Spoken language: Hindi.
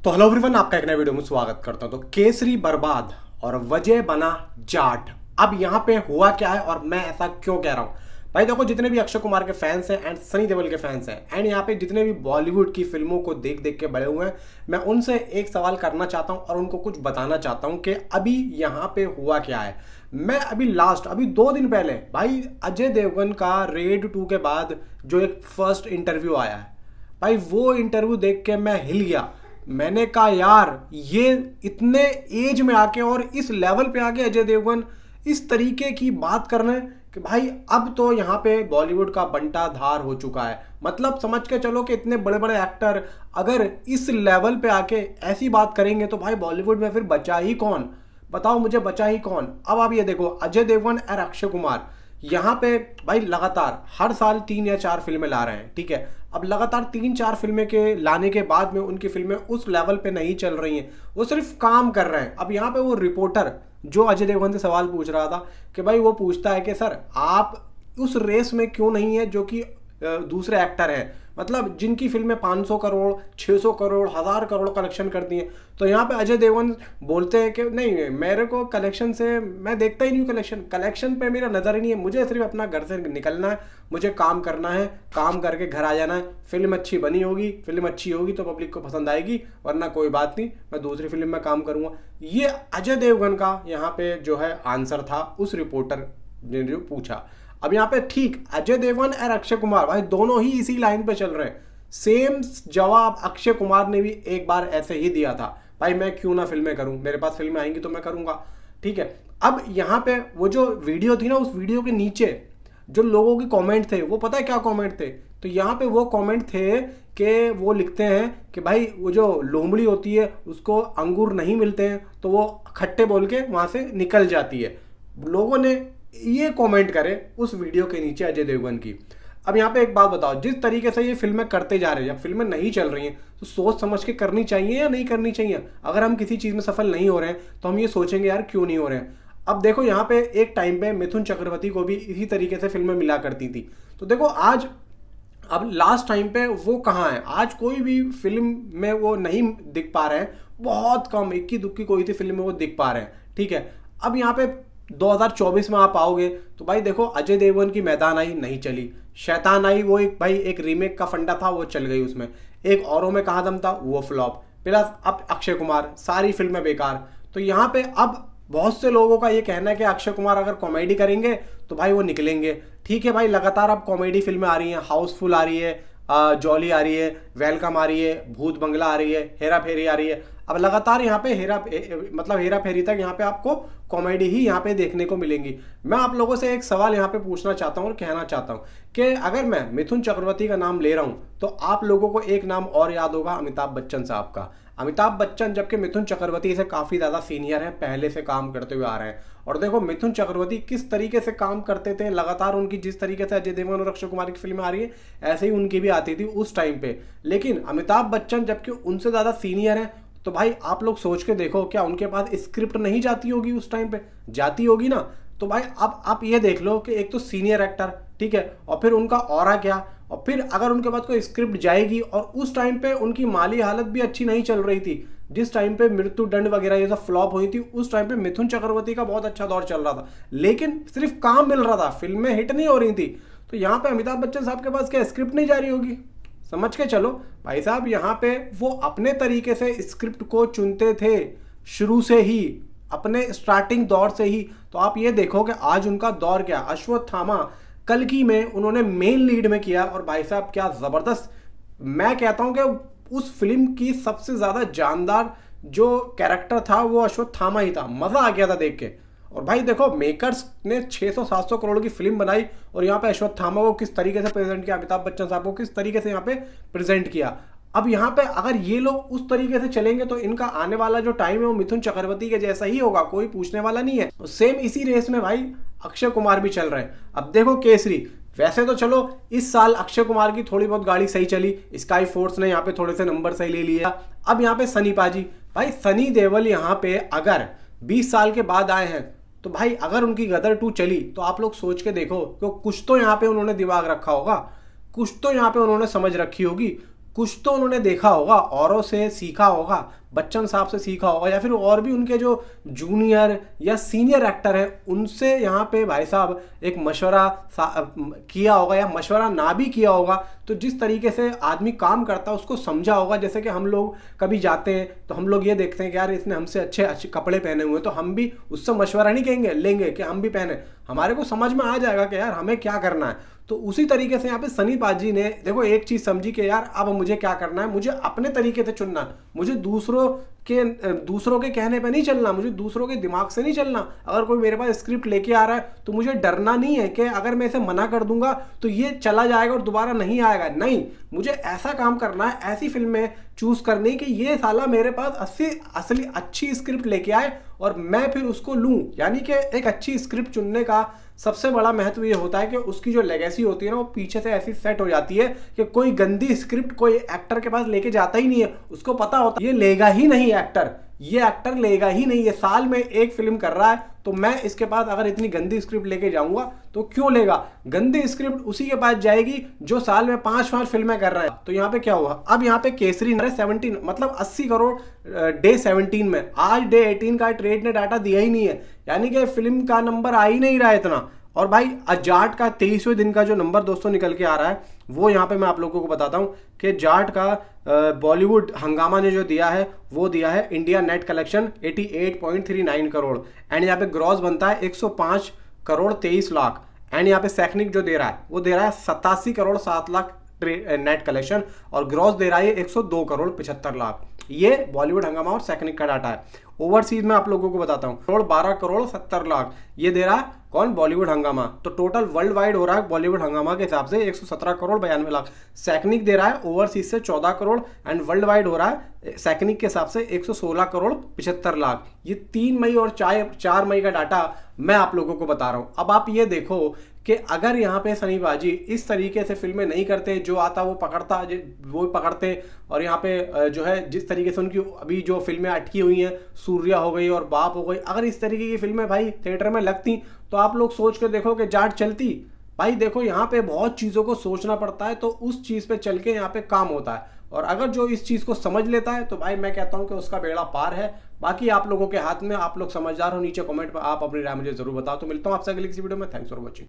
तो हेलो एवरीवन, आपका एक नए वीडियो में स्वागत करता हूं। तो केसरी बर्बाद और वजह बना जाट। अब यहाँ पे हुआ क्या है और मैं ऐसा क्यों कह रहा हूँ? भाई देखो, जितने भी अक्षय कुमार के फैंस हैं एंड सनी देओल के फैंस हैं एंड यहाँ पे जितने भी बॉलीवुड की फिल्मों को देख देख के बड़े हुए हैं, मैं उनसे एक सवाल करना चाहता हूँ और उनको कुछ बताना चाहता हूँ कि अभी यहाँ पे हुआ क्या है। मैं अभी 2 दिन पहले भाई अजय देवगन का रेड 2 के बाद जो एक फर्स्ट इंटरव्यू आया है, भाई वो इंटरव्यू देख के मैं हिल गया। मैंने कहा यार, ये इतने एज में आके और इस लेवल पे आके अजय देवगन इस तरीके की बात कर रहे हैं कि भाई अब तो यहाँ पे बॉलीवुड का बंटा धार हो चुका है। मतलब समझ के चलो कि इतने बड़े बड़े एक्टर अगर इस लेवल पे आके ऐसी बात करेंगे तो भाई बॉलीवुड में फिर बचा ही कौन? बताओ मुझे, बचा ही कौन? अब आप ये देखो, अजय देवगन और अक्षय कुमार यहाँ पे भाई लगातार हर साल 3 या 4 फिल्में ला रहे हैं, ठीक है। अब लगातार 3 4 फिल्में के लाने के बाद में उनकी फिल्में उस लेवल पे नहीं चल रही हैं, वो सिर्फ काम कर रहे हैं। अब यहाँ पे वो रिपोर्टर जो अजय देवगन से सवाल पूछ रहा था कि भाई वो पूछता है कि सर आप उस रेस में क्यों नहीं है जो कि दूसरे एक्टर हैं, मतलब जिनकी फिल्में 500 करोड़ 600 करोड़ 1000 करोड़ कलेक्शन करती हैं। तो यहाँ पे अजय देवगन बोलते हैं कि नहीं, मेरे को कलेक्शन से मैं देखता ही नहीं हूँ, कलेक्शन पे मेरा नज़र ही नहीं है, मुझे सिर्फ अपना घर से निकलना है, मुझे काम करना है, काम करके घर आ जाना है। फिल्म अच्छी बनी होगी, फिल्म अच्छी होगी तो पब्लिक को पसंद आएगी, वरना कोई बात नहीं, मैं दूसरी फिल्म में काम करूँगा। ये अजय देवगन का यहाँ पे जो है आंसर था उस रिपोर्टर ने जो पूछा। अब यहाँ पे ठीक अजय देवगन और अक्षय कुमार भाई दोनों ही इसी लाइन पे चल रहे हैं। सेम जवाब अक्षय कुमार ने भी एक बार ऐसे ही दिया था, भाई मैं क्यों ना फिल्में करूं, मेरे पास फिल्में आएंगी तो मैं करूंगा, ठीक है। अब यहाँ पे वो जो वीडियो थी ना, उस वीडियो के नीचे जो लोगों के कमेंट थे, वो पता है क्या कमेंट थे? तो यहाँ पे वो कमेंट थे कि वो लिखते हैं कि भाई वो जो लोमड़ी होती है उसको अंगूर नहीं मिलते हैं तो वो खट्टे बोल के वहां से निकल जाती है। लोगों ने ये कमेंट करे उस वीडियो के नीचे अजय देवगन की। अब यहाँ पे एक बात बताओ, जिस तरीके से ये फिल्में करते जा रहे हैं, जब फिल्में नहीं चल रही हैं तो सोच समझ के करनी चाहिए या नहीं करनी चाहिए? अगर हम किसी चीज़ में सफल नहीं हो रहे हैं तो हम ये सोचेंगे यार क्यों नहीं हो रहे हैं। अब देखो यहाँ पे एक टाइम पे मिथुन चक्रवर्ती को भी इसी तरीके से फिल्में मिला करती थी। तो देखो आज, अब लास्ट टाइम पे वो कहाँ है? आज कोई भी फिल्म में वो नहीं दिख पा रहे हैं, बहुत कम, इक्की दुक्की कोई सी फिल्म में वो दिख पा रहे हैं, ठीक है। अब यहाँ पे 2024 में आप आओगे तो भाई देखो, अजय देवगन की मैदान आई नहीं चली, शैतान आई, वो एक भाई एक रीमेक का फंडा था वो चल गई, उसमें एक औरों में कहा दम था वो फ्लॉप, प्लस अब अक्षय कुमार, सारी फिल्में बेकार। तो यहाँ पे अब बहुत से लोगों का ये कहना है कि अक्षय कुमार अगर कॉमेडी करेंगे तो भाई वो निकलेंगे, ठीक है भाई। लगातार अब कॉमेडी फिल्में आ रही हैं, हाउसफुल आ रही है, जॉली आ रही है, वेलकम आ रही है, भूत बंगला आ रही है, हेरा फेरी आ रही है। अब लगातार यहाँ पे मतलब हेरा फेरी तक यहाँ पे आपको कॉमेडी ही यहाँ पे देखने को मिलेंगी। मैं आप लोगों से एक सवाल यहाँ पे पूछना चाहता हूँ और कहना चाहता हूँ कि अगर मैं मिथुन चक्रवर्ती का नाम ले रहा हूँ तो आप लोगों को एक नाम और याद होगा, अमिताभ बच्चन साहब का। अमिताभ बच्चन जबकि मिथुन चक्रवर्ती से काफ़ी ज़्यादा सीनियर है, पहले से काम करते हुए आ रहे हैं। और देखो मिथुन चक्रवर्ती किस तरीके से काम करते थे, लगातार उनकी जिस तरीके से अजय देवगन और अक्षय कुमार की फिल्में आ रही है ऐसे ही उनकी भी आती थी उस टाइम पे। लेकिन अमिताभ बच्चन जबकि उनसे ज़्यादा सीनियर है, तो भाई आप लोग सोच के देखो, क्या उनके पास स्क्रिप्ट नहीं जाती होगी? उस टाइम पे जाती होगी ना। तो भाई अब आप ये देख लो कि एक तो सीनियर एक्टर, ठीक है, और फिर उनका ऑरा क्या, और फिर अगर उनके पास कोई स्क्रिप्ट जाएगी, और उस टाइम पे उनकी माली हालत भी अच्छी नहीं चल रही थी, जिस टाइम पे मृत्युदंड वगैरह ये सब फ्लॉप हुई थी उस टाइम पे मिथुन चक्रवर्ती का बहुत अच्छा दौर चल रहा था, लेकिन सिर्फ काम मिल रहा था, फिल्में हिट नहीं हो रही थी। तो यहाँ पे अमिताभ बच्चन साहब के पास क्या स्क्रिप्ट नहीं जा रही होगी? समझ के चलो भाई साहब, यहाँ पे वो अपने तरीके से स्क्रिप्ट को चुनते थे शुरू से ही, अपने स्टार्टिंग दौर से ही। तो आप ये देखो कि आज उनका दौर क्या, अश्वत्थामा कल्कि में उन्होंने मेन लीड में किया, और भाई साहब क्या जबरदस्त। मैं कहता हूं कि उस फिल्म की सबसे ज्यादा जानदार जो कैरेक्टर था वो अश्वत्थामा ही था, मजा आ गया था देख के। और भाई देखो, मेकर्स ने 600 700 करोड़ की फिल्म बनाई और यहाँ पे अश्वत्थामा को किस तरीके से प्रेजेंट किया, अमिताभ बच्चन साहब को किस तरीके से यहाँ पे प्रेजेंट किया। अब यहाँ पे अगर ये लोग उस तरीके से चलेंगे तो इनका आने वाला जो टाइम है वो मिथुन चक्रवर्ती के जैसा ही होगा, कोई पूछने वाला नहीं है। सेम इसी रेस में भाई अक्षय कुमार भी चल रहे हैं। अब देखो केसरी, वैसे तो चलो इस साल अक्षय कुमार की थोड़ी बहुत गाड़ी सही चली, स्काई फोर्स ने यहाँ पे थोड़े से नंबर सही ले लिया। अब यहाँ पे सनी पाजी, भाई सनी देओल यहाँ पे अगर 20 साल के बाद आए हैं तो भाई अगर उनकी गदर 2 चली तो आप लोग सोच के देखो कि कुछ तो यहाँ पे उन्होंने दिमाग रखा होगा, कुछ तो यहाँ पे उन्होंने समझ रखी होगी। कुछ तो उन्होंने देखा होगा, औरों से सीखा होगा, बच्चन साहब से सीखा होगा, या फिर और भी उनके जो जूनियर या सीनियर एक्टर हैं उनसे यहाँ पे भाई साहब एक मशवरा किया होगा, या मशवरा ना भी किया होगा तो जिस तरीके से आदमी काम करता है उसको समझा होगा। जैसे कि हम लोग कभी जाते हैं तो हम लोग ये देखते हैं कि यार इसने हमसे अच्छे अच्छे कपड़े पहने हुए हैं, तो हम भी उससे मशवरा नहीं कहेंगे लेंगे कि हम भी पहने, हमारे को समझ में आ जाएगा कि यार हमें क्या करना है। तो उसी तरीके से यहाँ पे सनी पाजी ने देखो एक चीज समझी कि यार अब मुझे क्या करना है, मुझे अपने तरीके से चुनना है, मुझे दूसरों के कहने पे नहीं चलना, मुझे दूसरों के दिमाग से नहीं चलना। अगर कोई मेरे पास स्क्रिप्ट लेके आ रहा है तो मुझे डरना नहीं है कि अगर मैं इसे मना कर दूंगा तो ये चला जाएगा और दोबारा नहीं आएगा। नहीं, मुझे ऐसा काम करना है, ऐसी फिल्में चूज करनी कि ये साला मेरे पास असली अच्छी स्क्रिप्ट लेके आए और मैं फिर उसको लूं। यानी कि एक अच्छी स्क्रिप्ट चुनने का सबसे बड़ा महत्व ये होता है कि उसकी जो लेगेसी होती है ना वो पीछे से ऐसी सेट हो जाती है कि कोई गंदी स्क्रिप्ट कोई एक्टर के पास लेके जाता ही नहीं है। उसको पता होता है ये लेगा ही नहीं एक्टर, ये एक्टर लेगा ही नहीं, ये साल में एक फिल्म कर रहा है तो मैं इसके पास अगर इतनी गंदी स्क्रिप्ट लेके जाऊंगा तो क्यों लेगा। गंदी स्क्रिप्ट उसी के पास जाएगी जो साल में 5 फिल्में कर रहा है। तो यहाँ पे क्या हुआ, अब यहाँ पे केसरी 17 मतलब 80 करोड़ डे 17 में, आज डे 18 का ट्रेड ने डाटा दिया ही नहीं है, यानी कि फिल्म का नंबर आ ही नहीं रहा है इतना। और भाई जाट का 23वें दिन का जो नंबर दोस्तों निकल के आ रहा है वो यहाँ पे मैं आप लोगों को बताता हूँ कि जाट का बॉलीवुड हंगामा ने जो दिया है वो दिया है India net collection 88.39 crore, and यहाँ पे ग्रॉस बनता है 105 करोड़ 23 लाख, एंड यहाँ पे सैनिक जो दे रहा है वो दे रहा है 87 करोड़ 7 लाख नेट कलेक्शन, और ग्रॉस दे रहा है 102 करोड़ 75 लाख। ये बॉलीवुड हंगामा और सैनिक का डाटा है। ओवरसीज में आप लोगों को बताता हूँ, करोड़ 12 करोड़ 70 लाख ये दे रहा है कौन, बॉलीवुड हंगामा। तो टोटल वर्ल्ड वाइड हो रहा है बॉलीवुड हंगामा के हिसाब से 117 करोड़ 92 लाख। सैनिक दे रहा है ओवरसीज से 14 करोड़, एंड वर्ल्ड वाइड हो रहा है सैनिक के हिसाब से 116 करोड़ 75 लाख। ये 3 मई और 4 मई का डाटा मैं आप लोगों को बता रहा हूँ। अब आप ये देखो कि अगर यहाँ पे सनी पाजी इस तरीके से फिल्में नहीं करते, जो आता वो पकड़ते, और यहाँ पे जो है जिस तरीके से उनकी अभी जो फिल्में अटकी हुई हैं, सूर्या हो गई और बाप हो गई, अगर इस तरीके की फिल्में भाई थिएटर में लगती तो आप लोग सोच के देखो कि जाट चलती। भाई देखो यहाँ पे बहुत चीज़ों को सोचना पड़ता है, तो उस चीज़ पे चल के यहाँ पे काम होता है, और अगर जो इस चीज़ को समझ लेता है तो भाई मैं कहता हूँ कि उसका बेड़ा पार है। बाकी आप लोगों के हाथ में, आप लोग समझदार हो, नीचे कमेंट पर आप अपनी राय मुझे जरूर बताओ। तो मिलता हूँ आपसे अगली किसी वीडियो में। Thanks for watching.